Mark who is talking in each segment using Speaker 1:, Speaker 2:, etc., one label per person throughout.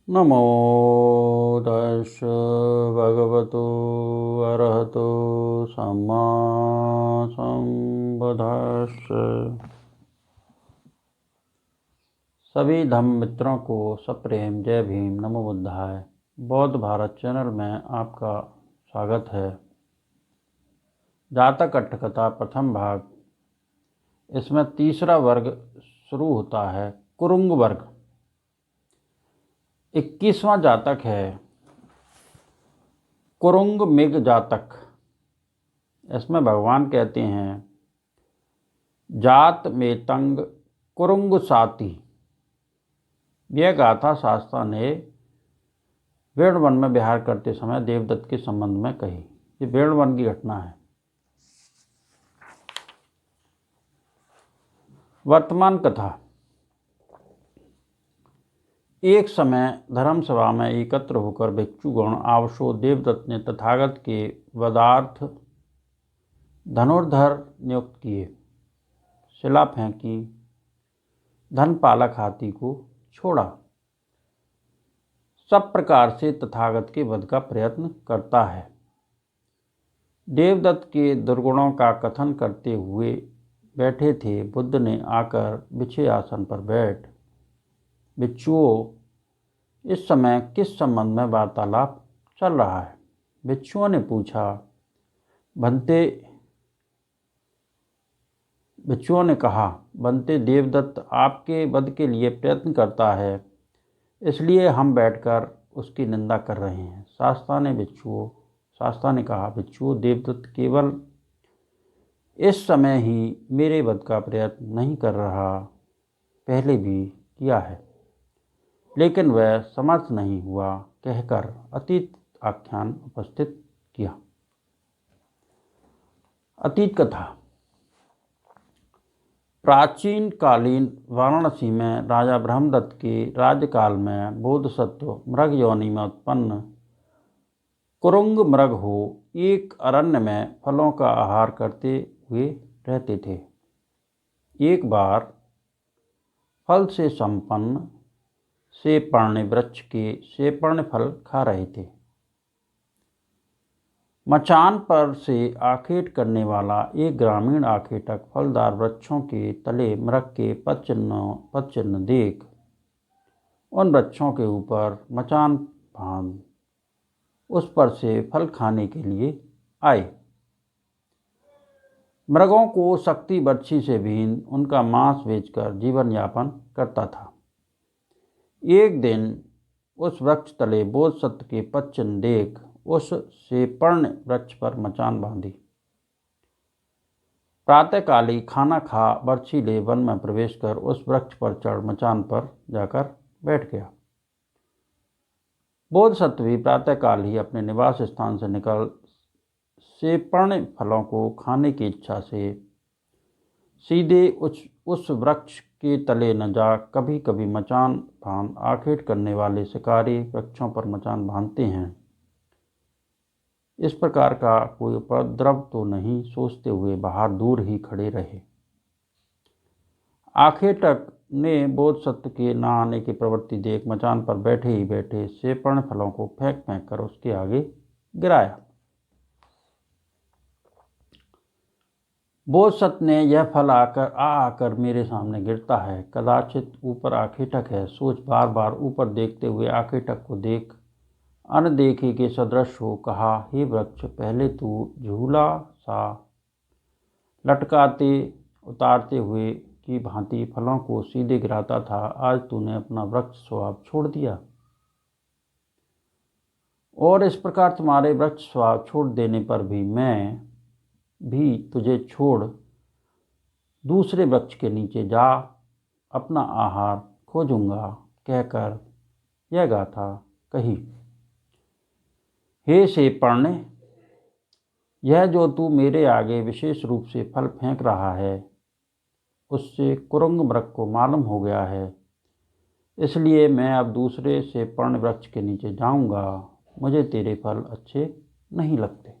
Speaker 1: नमो तस् भगवतो अरहतो सम्मा संबुद्धास्स। सभी धम्म मित्रों को सप्रेम जय भीम नमो बुद्धाय। बौद्ध भारत चैनल में आपका स्वागत है। जातक अट्ठकथा प्रथम भाग, इसमें तीसरा वर्ग शुरू होता है, कुरुंग वर्ग। 21वां जातक है कुरुंग मृग जातक। इसमें भगवान कहते हैं, जात में तंग कुरुंग साती। यह गाथा शास्त्रा ने वेणवन में विहार करते समय देवदत्त के संबंध में कही। ये वेणवन की घटना है। वर्तमान कथा। एक समय धर्मसभा में एकत्र होकर भिक्षुगण आवशो देवदत्त ने तथागत के वदार्थ धनुर्धर नियुक्त किए। शिला फेंकी, धन पालक हाथी को छोड़ा, सब प्रकार से तथागत के वध का प्रयत्न करता है। देवदत्त के दुर्गुणों का कथन करते हुए बैठे थे। बुद्ध ने आकर बिछे आसन पर बैठ, भिक्षुओं, इस समय किस संबंध में वार्तालाप चल रहा है? भिक्षुओं ने पूछा। भिक्षुओं ने कहा, बनते देवदत्त आपके वध के लिए प्रयत्न करता है, इसलिए हम बैठकर उसकी निंदा कर रहे हैं। शास्त्रा ने कहा, भिक्षुओं, देवदत्त केवल इस समय ही मेरे वध का प्रयत्न नहीं कर रहा, पहले भी किया है, लेकिन वह समर्थ नहीं हुआ, कहकर अतीत आख्यान उपस्थित किया। अतीत कथा। प्राचीन कालीन वाराणसी में राजा ब्रह्मदत्त के राज्यकाल में बोधिसत्व मृग योनि में उत्पन्न कुरुंग मृग हो एक अरण्य में फलों का आहार करते हुए रहते थे। एक बार फल से संपन्न सेपर्ण्य वृक्ष के सेपर्ण्य फल खा रहे थे। मचान पर से आखेट करने वाला एक ग्रामीण आखेटक फलदार वृक्षों के तले मृग के पदचिन्ह देख उन वृक्षों के ऊपर मचान बांध उस पर से फल खाने के लिए आए। मृगों को शक्ति बर्छी से बीन उनका मांस बेचकर जीवन यापन करता था। एक दिन उस वृक्ष तले बोधिसत्व के पदचिन्ह देख उस सेपर्ण्य वृक्ष पर मचान बांधी। प्रातःकाली खाना खा बर्छी ले वन में प्रवेश कर उस वृक्ष पर चढ़ मचान पर जाकर बैठ गया। बोधिसत्व भी प्रातःकाल ही अपने निवास स्थान से निकल सेपर्ण्य फलों को खाने की इच्छा से सीधे उस वृक्ष के तले न जा कभी कभी मचान बांध आखेट करने वाले शिकारी वृक्षों पर मचान बांधते हैं, इस प्रकार का कोई उपद्रव तो नहीं सोचते हुए बाहर दूर ही खड़े रहे। आखेटक ने बोधिसत्व के न आने की प्रवृत्ति देख मचान पर बैठे ही बैठे सेपर्ण्य फलों को फेंक फेंक कर उसके आगे गिराया। बोधिसत्व ने, यह फल आकर मेरे सामने गिरता है, कदाचित ऊपर आखेटक है, सोच बार बार ऊपर देखते हुए आखेटक को देख अनदेखे के सदृश हो कहा, हे वृक्ष, पहले तू झूला सा लटकाते उतारते हुए की भांति फलों को सीधे गिराता था, आज तूने अपना वृक्ष स्वभाव छोड़ दिया और इस प्रकार तुम्हारे वृक्ष स्वभाव छोड़ देने पर भी मैं भी तुझे छोड़ दूसरे वृक्ष के नीचे जा अपना आहार खोजूंगा, कहकर यह गाथा कही। हे सेपर्ण्य, यह जो तू मेरे आगे विशेष रूप से फल फेंक रहा है, उससे कुरुंग मृग को मालूम हो गया है, इसलिए मैं अब दूसरे सेपर्ण्य वृक्ष के नीचे जाऊंगा। मुझे तेरे फल अच्छे नहीं लगते।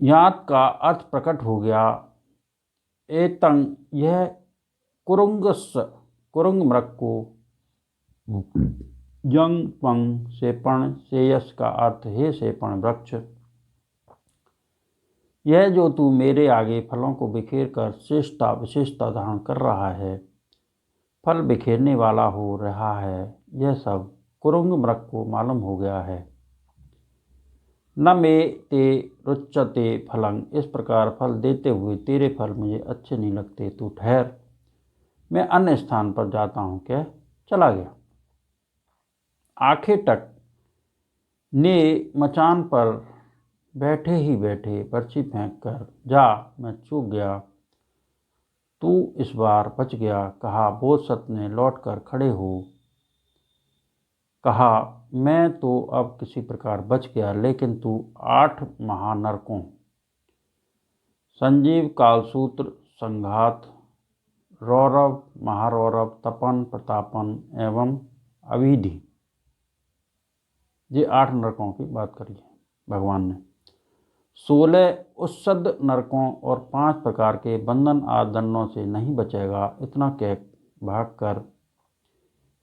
Speaker 1: यात का अर्थ प्रकट हो गया। एतंग, यह कुरुंगस कुरुंग मृग को यंग पंग सेपण सेयस का अर्थ हे सेपण वृक्ष, यह जो तू मेरे आगे फलों को बिखेर कर श्रेष्ठता विशेषता धारण कर रहा है, फल बिखेरने वाला हो रहा है, यह सब कुरुंग मृग को मालूम हो गया है। न मे ते रुच्यते फलं, इस प्रकार फल देते हुए तेरे फल मुझे अच्छे नहीं लगते, तू ठहर, मैं अन्य स्थान पर जाता हूँ, कह चला गया। आखेटक ने मचान पर बैठे ही बैठे बर्छी फेंक कर, जा मैं चूक गया, तू इस बार बच गया, कहा। बोधसत्व ने लौटकर खड़े हो कहा, मैं तो अब किसी प्रकार बच गया, लेकिन तू 8 महानरकों संजीव, कालसूत्र, संघात, रौरव, महारौरव, तपन, प्रतापन एवं अविधि, ये 8 नरकों की बात करी है भगवान ने। 16 उस्सद नरकों और 5 प्रकार के बंधन आदि दंडों से नहीं बचेगा, इतना कह भागकर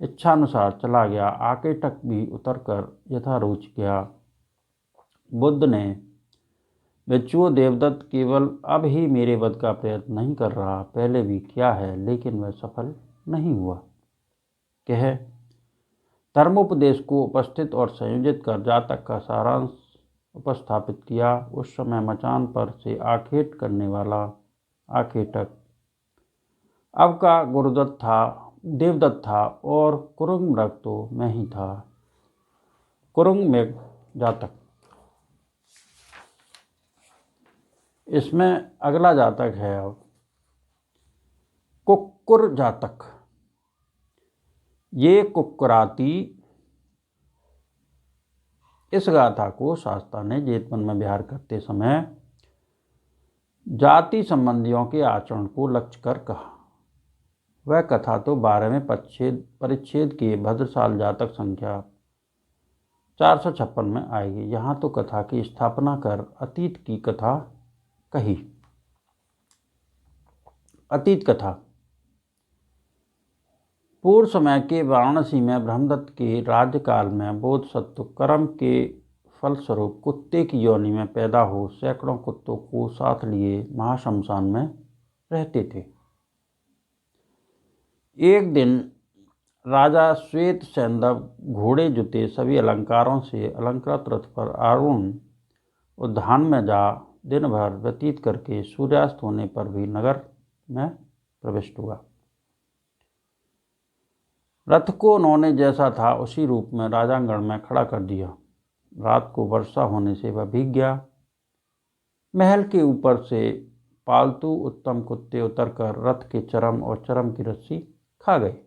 Speaker 1: इच्छानुसार चला गया। आकेटक भी उतरकर यथारुच गया। बुद्ध ने, भिक्षु देवदत्त केवल अब ही मेरे वध का प्रयत्न नहीं कर रहा, पहले भी किया है, लेकिन वह सफल नहीं हुआ। कह धर्मोपदेश को उपस्थित और संयोजित कर जातक का सारांश उपस्थापित किया। उस समय मचान पर से आखेट करने वाला आखेटक अब का गुरुदत्त था, देवदत्त था, और कुरुंग मृग तो मैं ही था। कुरुंग मृग जातक, इसमें अगला जातक है अब कुक्कुर जातक। ये कुक्कुराती, इस गाथा को शास्ता ने जेतवन में विहार करते समय जाति संबंधियों के आचरण को लक्ष्य कर कहा। वह कथा तो 12वें परिच्छेद के भद्रसाल जातक संख्या 456 में आएगी। यहाँ तो कथा की स्थापना कर अतीत की कथा कही। अतीत कथा। पूर्व समय के वाराणसी में ब्रह्मदत्त के राज्यकाल में बोधसत्व कर्म के फलस्वरूप कुत्ते की योनि में पैदा हो सैकड़ों कुत्तों को साथ लिए महाशमशान में रहते थे। एक दिन राजा श्वेत सैंधव घोड़े जुते सभी अलंकारों से अलंकृत रथ पर आरूढ़ उद्यान में जा दिन भर व्यतीत करके सूर्यास्त होने पर भी नगर में प्रविष्ट हुआ। रथ को उन्होंने जैसा था उसी रूप में राजांगण में खड़ा कर दिया। रात को वर्षा होने से वह भीग गया। महल के ऊपर से पालतू उत्तम कुत्ते उतरकर रथ के चरम और चरम की रस्सी खा गए।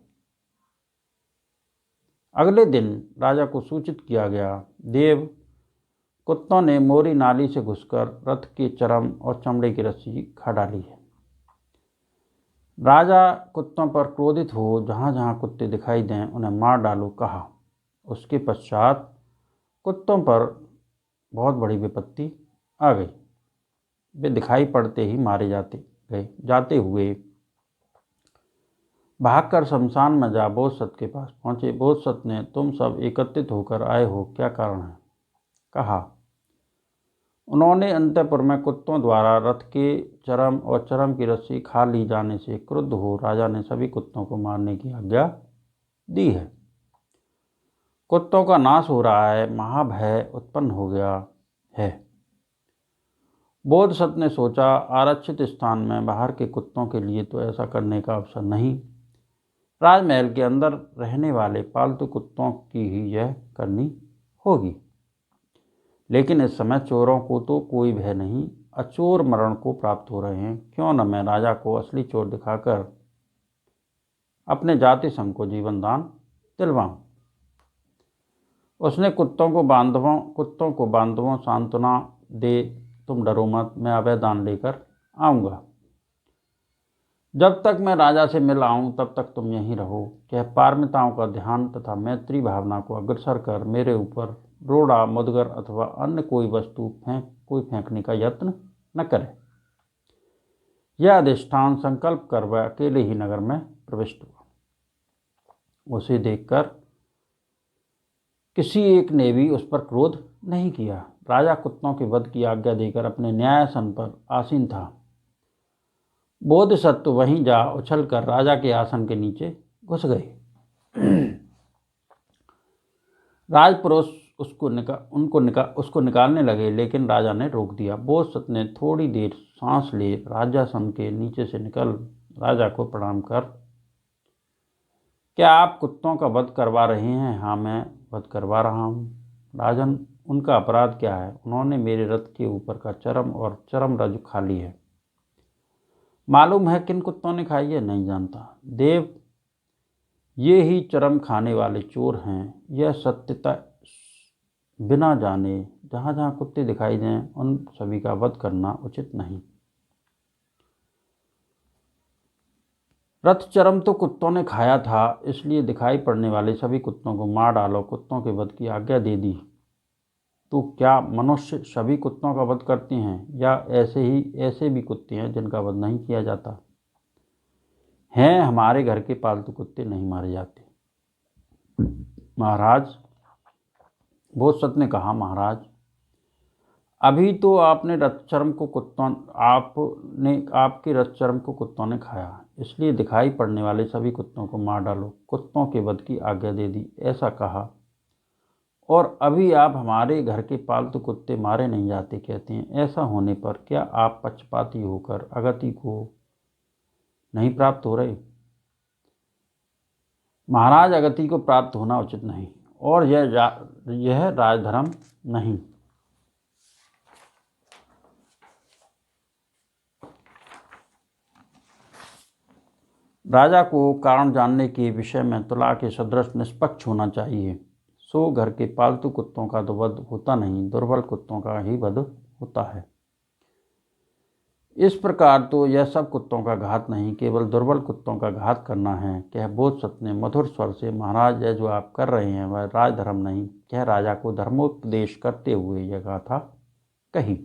Speaker 1: अगले दिन राजा को सूचित किया गया, देव, कुत्तों ने मोरी नाली से घुसकर रथ के चरम और चमड़े की रस्सी खा डाली है। राजा कुत्तों पर क्रोधित हो जहाँ जहाँ कुत्ते दिखाई दें उन्हें मार डालो कहा। उसके पश्चात कुत्तों पर बहुत बड़ी विपत्ति आ गई। वे दिखाई पड़ते ही मारे जाते हुए भागकर शमशान में जा बोधसत्व के पास पहुँचे। बोधसत्व ने, तुम सब एकत्रित होकर आए हो, क्या कारण है? कहा। उन्होंने अंतःपुर में कुत्तों द्वारा रथ के चरम और चरम की रस्सी खा ली जाने से क्रुद्ध हो राजा ने सभी कुत्तों को मारने की आज्ञा दी है। कुत्तों का नाश हो रहा है, महाभय उत्पन्न हो गया है। बोधसत्व ने सोचा, आरक्षित स्थान में बाहर के कुत्तों के लिए तो ऐसा करने का अवसर नहीं, राजमहल के अंदर रहने वाले पालतू कुत्तों की ही यह करनी होगी। लेकिन इस समय चोरों को तो कोई भय नहीं, अचोर मरण को प्राप्त हो रहे हैं, क्यों न मैं राजा को असली चोर दिखाकर अपने जाति संघ को जीवन दान दिलवाऊं। उसने कुत्तों को बांधवों सांत्वना दे, तुम डरो मत, मैं अभय दान लेकर आऊँगा। जब तक मैं राजा से मिल आऊँ तब तक तुम यहीं रहो। कह पारमिताओं का ध्यान तथा मैत्री भावना को अग्रसर कर मेरे ऊपर रोड़ा, मुदगर अथवा अन्य कोई वस्तु फेंकने का यत्न न करे। यह अधिष्ठान संकल्प कर वह अकेले ही नगर में प्रविष्ट हुआ। उसे देखकर किसी एक ने भी उस पर क्रोध नहीं किया। राजा कुत्तों के वध की आज्ञा देकर अपने न्यायासन पर आसीन था। बोधिसत्व वहीं जा उछलकर राजा के आसन के नीचे घुस गए। राजपुरुष उसको निकालने लगे, लेकिन राजा ने रोक दिया। बोधिसत्व ने थोड़ी देर सांस ले राजासन के नीचे से निकल राजा को प्रणाम कर, क्या आप कुत्तों का वध करवा रहे हैं? हाँ, मैं वध करवा रहा हूँ। राजन, उनका अपराध क्या है? उन्होंने मेरे रथ के ऊपर का चर्म और चर्म रज्जु खा ली है। मालूम है किन कुत्तों ने खाई है? नहीं जानता। देव, ये ही चर्म खाने वाले चोर हैं। यह सत्यता बिना जाने जहाँ जहाँ कुत्ते दिखाई दें उन सभी का वध करना उचित नहीं। रथ चर्म तो कुत्तों ने खाया था, इसलिए दिखाई पड़ने वाले सभी कुत्तों को मार डालो। कुत्तों के वध की आज्ञा दे दी। तो क्या मनुष्य सभी कुत्तों का वध करते हैं, या ऐसे भी कुत्ते हैं जिनका वध नहीं किया जाता? हैं, हमारे घर के पालतू कुत्ते नहीं मारे जाते। महाराज, बोधिसत्व ने कहा, महाराज, अभी तो आपके रथचर्म को कुत्तों ने खाया, इसलिए दिखाई पड़ने वाले सभी कुत्तों को मार डालो। कुत्तों के वध की आज्ञा दे दी, ऐसा कहा। और अभी आप हमारे घर के पालतू कुत्ते मारे नहीं जाते कहते हैं। ऐसा होने पर क्या आप पक्षपाती होकर अगति को नहीं प्राप्त हो रहे? महाराज, अगति को प्राप्त होना उचित नहीं, और यह राजधर्म नहीं। राजा को कारण जानने के विषय में तुला के सदृश निष्पक्ष होना चाहिए। सो घर के पालतू कुत्तों का तो वध होता नहीं, दुर्बल कुत्तों का ही वध होता है। इस प्रकार तो यह सब कुत्तों का घात नहीं, केवल दुर्बल कुत्तों का घात करना है। कह बोधिसत्व ने मधुर स्वर से, महाराज, यह जो आप कर रहे हैं वह राजधर्म नहीं। कह राजा को धर्मोपदेश करते हुए यह गाथा कही।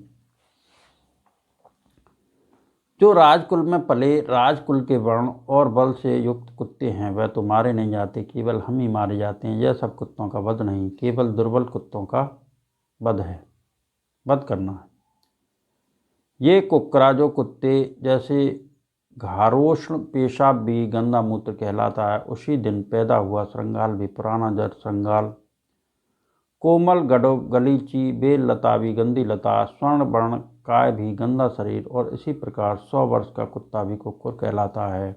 Speaker 1: जो राजकुल में पले, राजकुल के वर्ण और बल से युक्त कुत्ते हैं, वह तो मारे नहीं जाते, केवल हम ही मारे जाते हैं। यह सब कुत्तों का वध नहीं, केवल दुर्बल कुत्तों का वध करना है। ये कुक्रा जो कुत्ते जैसे घारोष्ण पेशाब भी गंदा मूत्र कहलाता है, उसी दिन पैदा हुआ श्रृंगाल भी पुराना जड़ श्रृंगाल, कोमल गडो गलीची बेल लता भी गंदी लता, स्वर्ण वर्ण काय भी गंदा शरीर, और इसी प्रकार 100 वर्ष का कुत्ता भी कुक्कुर कहलाता है।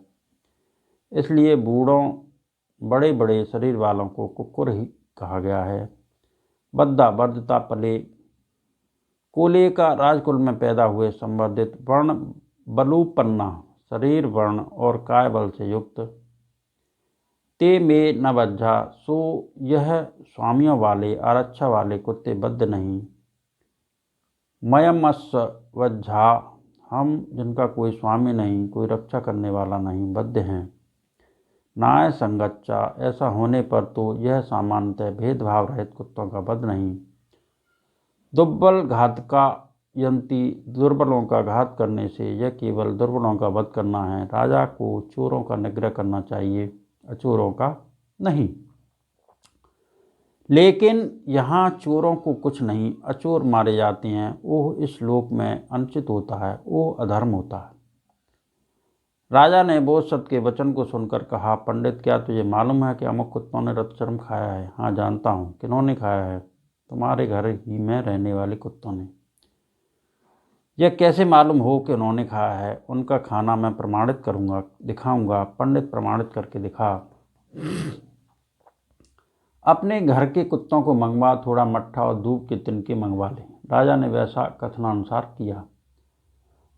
Speaker 1: इसलिए बूढ़ों बड़े बड़े शरीर वालों को कुक्कुर ही कहा गया है। बद्धा वर्धता पले, कोले का राजकुल में पैदा हुए संवर्धित, वर्ण बलूपन्ना, शरीर वर्ण और काय बल से युक्त, ते में न बज्झा, सो यह स्वामियों वाले आरक्षा वाले कुत्ते बद्ध नहीं। मयमस्स वज्झा, हम जिनका कोई स्वामी नहीं, कोई रक्षा करने वाला नहीं, बद्ध हैं। नाय संगच्चा, ऐसा होने पर तो यह सामान्यतः भेदभाव रहित कुत्तों का वध नहीं। दुर्बल घातका यंती, दुर्बलों का घात करने से यह केवल दुर्बलों का वध करना है। राजा को चोरों का निग्रह करना चाहिए, अचोरों का नहीं। लेकिन यहाँ चोरों को कुछ नहीं, अचोर मारे जाते हैं। ओह, इस लोक में अनुचित होता है, ओह अधर्म होता है। राजा ने बोधिसत्व के वचन को सुनकर कहा, पंडित, क्या तुझे मालूम है कि अमुक कुत्तों ने रथचर्म खाया है? हाँ, जानता हूँ। किन्होंने खाया है? तुम्हारे घर ही में रहने वाले कुत्तों ने। यह कैसे मालूम हो कि उन्होंने खाया है? उनका खाना मैं प्रमाणित करूँगा, दिखाऊँगा। पंडित, प्रमाणित करके दिखा। अपने घर के कुत्तों को मंगवा, थोड़ा मट्ठा और धूप के तिनके मंगवा ले। राजा ने वैसा कथनानुसार किया।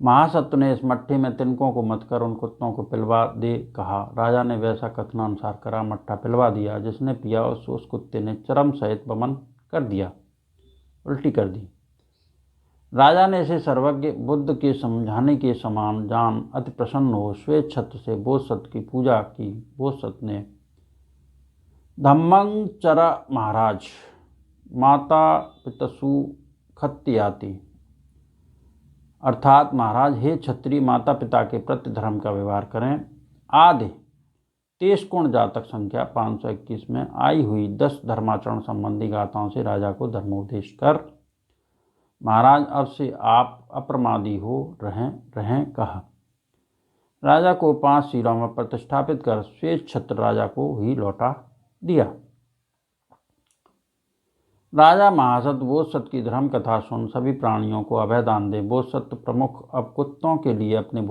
Speaker 1: महासत्व ने इस मट्ठे में तिनकों को मत कर उन कुत्तों को पिलवा दे कहा। राजा ने वैसा कथनानुसार करा, मट्ठा पिलवा दिया। जिसने पिया उस कुत्ते ने चरम सहित वमन कर दिया, उल्टी कर दी। राजा ने इसे सर्वज्ञ बुद्ध के समझाने के समान जान अति प्रसन्न हो स्वेच्छत्व से बोधिसत्व की पूजा की। बोधिसत्व ने, धम्मं चरा महाराज, माता पितसु खत्याति, अर्थात महाराज, हे क्षत्रिय, माता पिता के प्रति धर्म का व्यवहार करें। आदि तेषकोण जातक संख्या 521 में आई हुई 10 धर्माचरण संबंधी गाथाओं से राजा को धर्मोपदेश कर महाराज अब से आप अप्रमादी हो रहें कहा। राजा को 5 शिरों में प्रतिष्ठापित कर श्वेत छत्र राजा को ही लौटा दिया। राजा महासत बोधसत्व की धर्म कथा सुन सभी प्राणियों को अभयदान दे। बोधसत्व प्रमुख अब कुत्तों के लिए अपने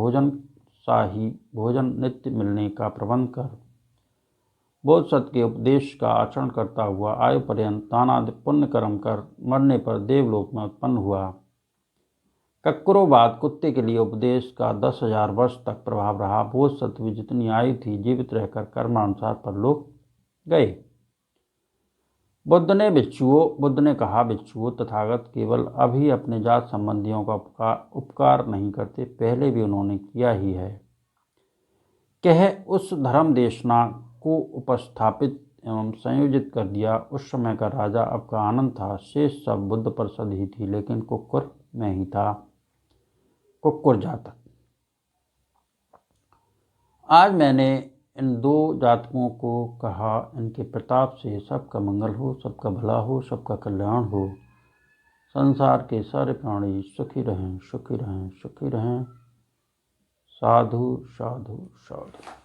Speaker 1: शाही भोजन नित्य मिलने का प्रबंध कर बोधसत्व के उपदेश का आचरण करता हुआ आयु पर्यंत दानादि पुण्य कर्म कर मरने पर देवलोक में उत्पन्न हुआ। कक्करोबाद कुत्ते के लिए उपदेश का 10,000 वर्ष तक प्रभाव रहा। बोधसत्व की जितनी आयु थी जीवित रहकर कर्मानुसार परलोक गए। बुद्ध ने कहा, बिच्छुओं, तथागत केवल अभी अपने जात संबंधियों का उपकार नहीं करते, पहले भी उन्होंने किया ही है। कह उस धर्म देशना को उपस्थापित एवं संयोजित कर दिया। उस समय का राजा अब का आनंद था। शेष सब बुद्ध परिषद ही थी, लेकिन कुक्कुर में ही था, कुक्कुर जातक। आज मैंने इन 2 जातकों को कहा, इनके प्रताप से सबका मंगल हो, सबका भला हो, सबका कल्याण हो, संसार के सारे प्राणी सुखी रहें, सुखी रहें, सुखी रहें। साधु साधु साधु।